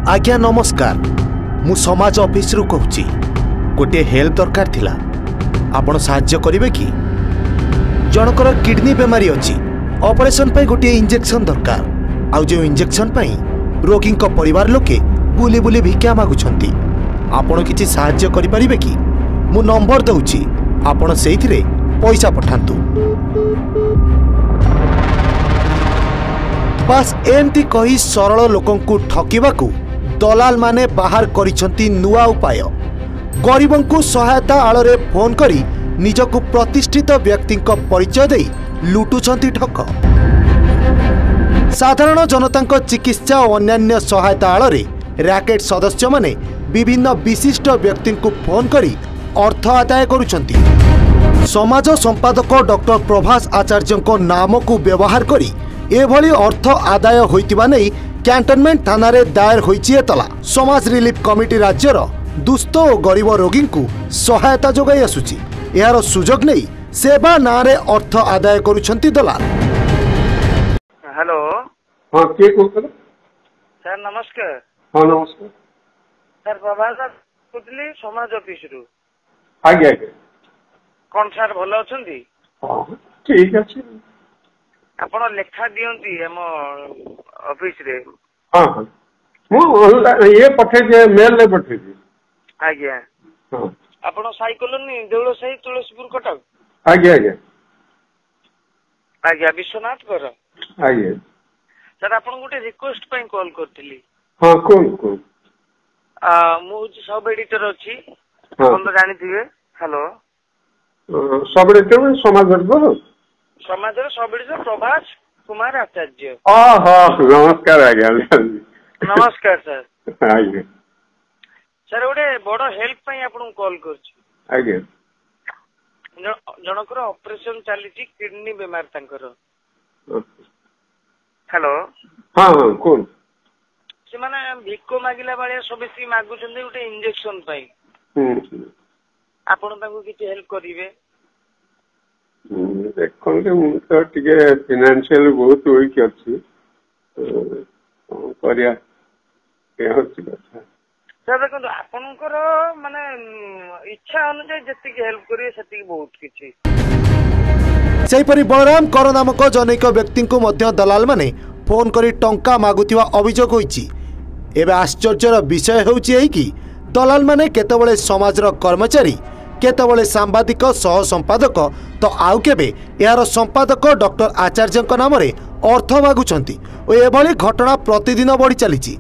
आज्ञा नमस्कार मु समाज ऑफिस रु कहूची गोटे हेल्प दरकार थिला आपण साहाय्य करिवे कि जनकर किडनी बेमारी अछि ऑपरेशन पे गोटे इंजेक्शन दरकार आउ जो इंजेक्शन पे रोगी परिवार लोके बुली बुली भिक्षा मागुछंती आपण किछि साहाय्य करि परिबे कि मु नंबर दउची आपण सेइथिरे पैसा पठांतु बस एमती कही सरल लोकंकु ठकिबाकू दलाल माने बाहर करिसंती नुआ उपाय गरीबंकु सहायता आଳରେ फोन करी निजकु प्रतिष्ठित व्यक्तिंक परिचय देई लुटुछंती ठक साधारण जनतांक चिकित्सा और अन्यान्य सहायता आଳରେ रैकेट सदस्य माने विभिन्न विशिष्ट व्यक्तिंकु फोन करी अर्थ आदाय करुछंती समाज संपादक डॉक्टर प्रभास आचार्यंक नाम को व्यवहार करी एभली अर्थ आदाय होइतिबा नै कैंटनमेंट थाना रे दायर होइछि एतला समाज रिलीफ कमिटी राज्यर दुस्त और गरीब रोगी को सहायता जोगाई आसुछि यार सुजोग नै सेवा ना रे अर्थ आदाय करूछंती दलाल। हेलो हां के कोतले सर नमस्कार। हां नमस्कार सर प्रभास कुतली समाज ऑफिस रु आगे आगे कोन सर भलो अछंती? हां ठीक अछि आपण लेखा दियंती हम ऑफिस रे। हां हां मु ये पठे जे मेल ले पठे जी आज्ञा। हां आपण साई कॉलोनी देउलो साई तुलसीपुर कटक आगे आगे आज्ञा विश्वनाथ कर आगे सर आपण गुटे रिक्वेस्ट पई कॉल करथिली। हां कोन कोन मु सब एडिटर अछि हां हम जानि थिबे। हेलो सब एडिटर समाज रो समाज रो सब एडिटर प्रभास कुमार आचार्य। हां नमस्कार आज्ञा नमस्कार सर। आगे सर गोटे बड़ हेल्प पई आपन कॉल करछि। आगे जनकर ऑपरेशन चली किडनी बीमार तांकर। हेलो हां हां कोन से माने भिको मागिला बाले सब सी मागु छन गोटे इंजेक्शन पई आपन तांको किछि हेल्प करिवे? देखते मुझे तो टिके फाइनेंशियल बहुत वीक अच्छी करिया सर देखो आपनकर माने इच्छा अनुसार जति हेल्प करिए सेति बहुत किछि सेहिपरि बलराम कर नामक जनैक व्यक्ति को मध्य दलाल माने फोन करी टंका मागुतिवा अभियोग होईछि। एबे आश्चर्यर विषय होउछि एही कि दलाल माने केतबळे समाजर कर्मचारी केतबळे सांबादिक सह संपादक तो आउ केबे यार संपादक डॉक्टर आचार्यंक नाम रे अर्थ मागुछंती ओ एभली घटना प्रतिदिन बढ़ी चलीछि।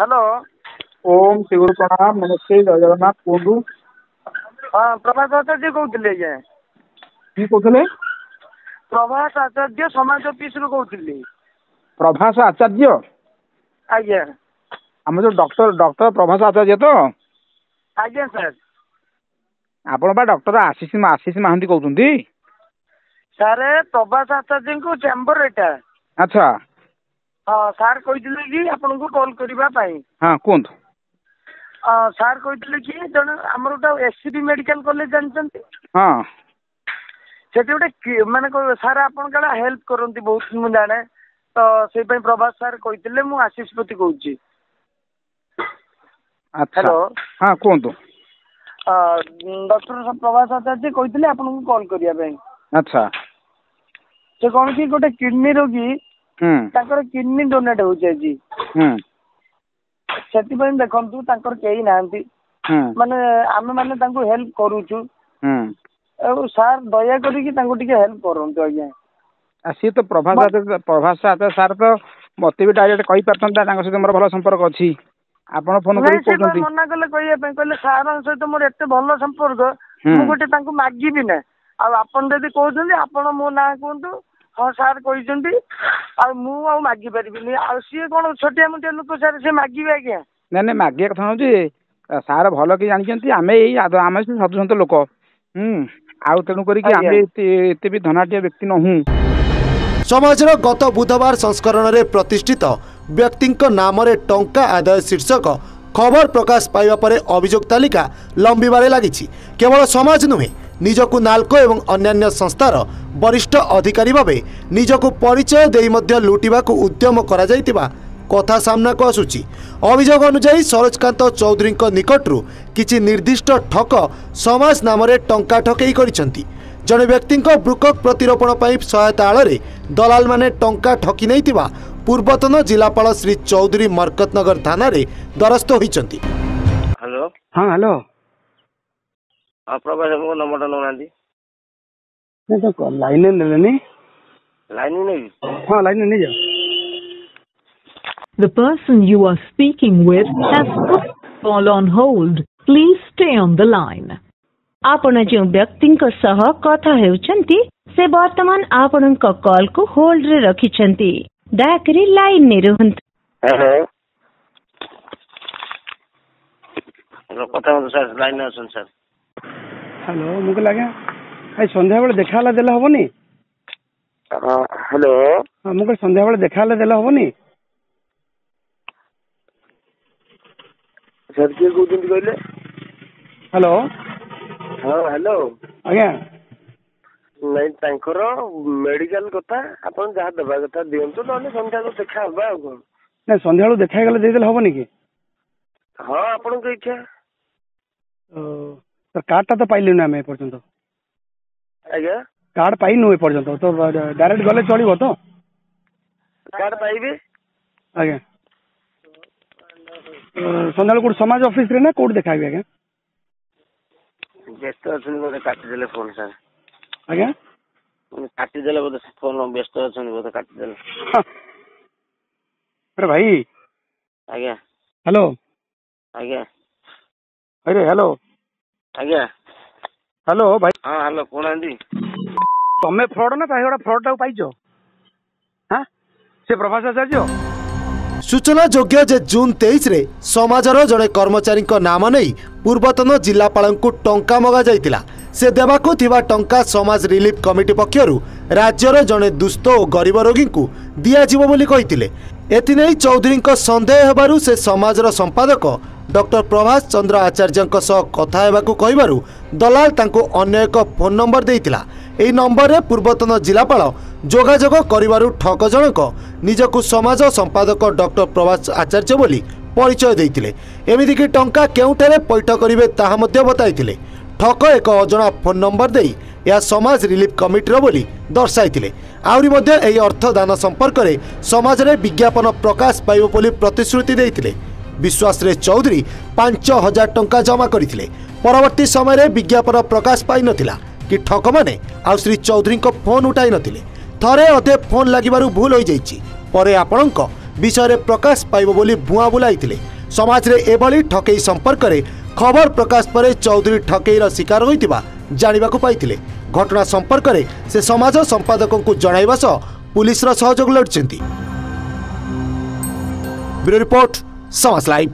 हेलो ओम श्री गुरु प्रणाम नमस्ते जय जगन्नाथ कोंडू। हां प्रभास आचार्य कहउतिले जे की कहउतिले? प्रभास आचार्य समाज ऑफिस रु कहउतिले। प्रभास आचार्य आज्ञा हम जो डॉक्टर प्रभास आचार्य तो आज्ञा सर आपण बा डॉक्टर आशीष महांती कहउतंती सर प्रभास आचार्य को चैम्बर एटा। अच्छा हां सर कहितले कि आपन को कॉल करबा पई। हां कोन सर कहितले कि जण हमरटा एससीबी मेडिकल कॉलेज जानचंती। हां सेठी गोटे माने सर आपन कला हेल्प करंती बहुत मु जाने तो से पई प्रभास सर कहितले मु आशीष पति कहउची। अच्छा हेलो हां कोन डॉक्टर प्रभास आचार्य कहितले आपन को कॉल करिया पई। अच्छा से कोन कि गोटे किडनी रोगी ताकर किडनी डोनेट हो जाय जी सेति पई देखंतु ताकर केही नांती माने आमे माने तांको हेल्प करूछु ए सर दया करी कि तांको टिके हेल्प करंतु आज्ञा। सी तो प्रभास आचार्य सर तो मते भी डायरेक्ट कहि परतंता तांको से मोर भलो संपर्क अछि आपण फोन करी कहउतंती मना कले कहिया पे कहले सर से तो मोर एते भलो संपर्क मु गोटे तांको मागी भी ना आ आपण जदी कहउछन्ती आपण मो ना कहंतु हां सर कहिसंती आ मु आ मागी परिबिनी आ सी कोन छोटिया मोटिया लोक सर से मागीबे आज्ञा नै मागिया कथा होची सार भलो कि जानिचंती आमे एई आमे साधुसंत लोक आउ तेणु करी कि आमे एते भी धनाट्य व्यक्ति नहु। समाजर गत बुधवार संस्करण रे प्रतिष्ठित व्यक्तिंक नाम रे टंका आदाय शीर्षक खबर प्रकाश पाइबा परे अभियोग तालिका लंबिबारे लागिछि। केवल समाज नुहे निजकु नाल्को एवं अन्यान्य संस्थार वरिष्ठ अधिकारी भावे निजकु परिचय देई मध्य लुटिबाकु उद्यम करा जायतिबा कथा सामना को आसुची। अभियोग अनुसार सरोजकांत चौधरी निकटरू किछि निर्दिष्ट ठक समाज नाम टंका ठकई करिसेंती। जड़े व्यक्ति बृकक प्रतिरोपण सहायता आड़ दलाल माने टंका ठकी नहीं पूर्वतन जिलापाल श्री चौधरी मरकतनगर थाना द्वारस्थ होइचंती। हेलो हाँ हेलो प्रभास बाबू नंबर नौनांदी तो लाइन ले लाइन नहीं हाँ लाइन नहीं जाओ। The person you are speaking with has put call on hold. Please stay on the line. आपण जो व्यक्ति सह कथा हेउचंती से वर्तमान आपण कॉल को होल्ड रे रखिछंती। दयाकरी लाइन ने रहंत। हेलो कथा सर लाइन असन सर। हेलो मुझे लगे आई संध्या बेले देखाला देला होबनी। हेलो हां मुझे संध्या बेले देखाला देला होबनी। सर के को दिन कहले। हेलो हां हेलो आज्ञा नहीं तांकर मेडिकल कथा अपन जहाँ दबा कथा दियंतु नने संध्या को देखा हबा को नहीं संध्या बेले देखाई गले देदेला होबनी कि। हां अपन को इच्छा तो कार्डटा तो पाइले ना मैं पर्यंत आज्ञा कार्ड पाइनु ए पर्यंत तो डायरेक्ट गले चलिबो तो कार्ड पाइबे आज्ञा संध्या कोड समाज ऑफिस रे ना कोड देखाबे आज्ञा व्यस्त अछन बोले काटी देले फोन सर आज्ञा काटी देले बोले फोन व्यस्त अछन बोले काटी देले। अरे भाई आज्ञा हेलो आज्ञा अरे हेलो आज्ञा हेलो भाई हाँ हेलो कौन आंटी तमे फ्रॉड ना ताही फ्रॉड टाक पाइछो हां से प्रभास आचार्य। सूचना योग्य जे जून 23 रे समाजर जड़े कर्मचारी नाम नहीं पूर्वतन जिलापाल को टंका मगा जाइतिला। से देवाकू थिबा टंका समाज रिलीफ कमिटी पक्षरु राज्यर जड़े दुस्त और गरीब रोगी को दियाजिबो बोली कहितिले। एथिनै चौधरी संदेह हेबारु से समाजर संपादक डॉक्टर प्रभास चंद्र आचार्य कथा हेबाकू कहिबारु दलाल तांको अन्य एक फोन नंबर देइतिला। एही नंबर रे पूर्वतन जिलापाल जोगाजोग करिबारु ठक जनक निजकू समाज संपादक डॉक्टर प्रभास आचार्य बोली परिचय देइतिले। एमिति कि टंका केउठारे पैठ करिवे ताहा मध्ये बताइतिले। ठक एक अजणा फोन नंबर देई या समाज रिलीफ कमिटीर बोली दर्शाइतिले। आउरी मध्ये एही अर्थदान संपर्क रे समाज रे विज्ञापन प्रकाश पाइबो बोली प्रतिश्रुति देइतिले। विश्वास रे चौधरी 5000 टंका जमा करथिले। परवर्ती समय रे विज्ञापन प्रकाश पाइ नथिला कि ठक माने आ श्री चौधरी को फोन उठाई नथिले। थरे अधे फोन लागिबारु भूल होई जाइछि परे आपणक विषय रे प्रकाश पाइबो बोली भुआ बुलाइथिले। समाज रे एबली ठकेई संपर्क रे खबर प्रकाश परे चौधरी ठकेईर शिकार होइतिबा जानिबाकू पाइथिले। घटना संपर्क रे से समाज संपादकों को जणाइबा सह पुलिस रा सहयोग लोडिछन्ती। ब्यूरो रिपोर्ट समाज लाइव।